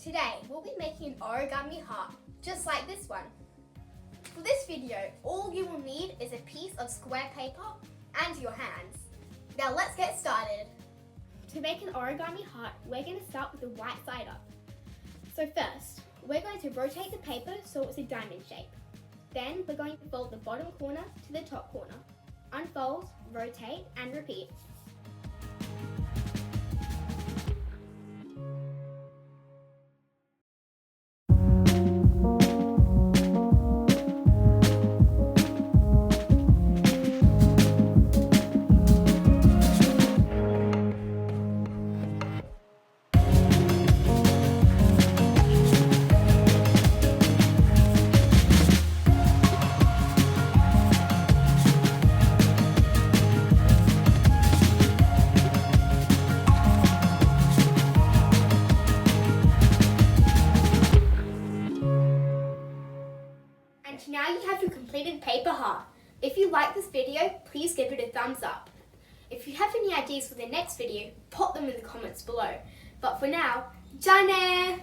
Today we'll be making an origami heart, just like this one. For this video, all you will need is a piece of square paper and your hands. Now let's get started. To make an origami heart, we're going to start with the right side up. So first, we're going to rotate the paper so it's a diamond shape. Then we're going to fold the bottom corner to the top corner. Unfold, rotate, and repeat. And now you have your completed paper heart. If you like this video, please give it a thumbs up. If you have any ideas for the next video, pop them in the comments below. But for now, done!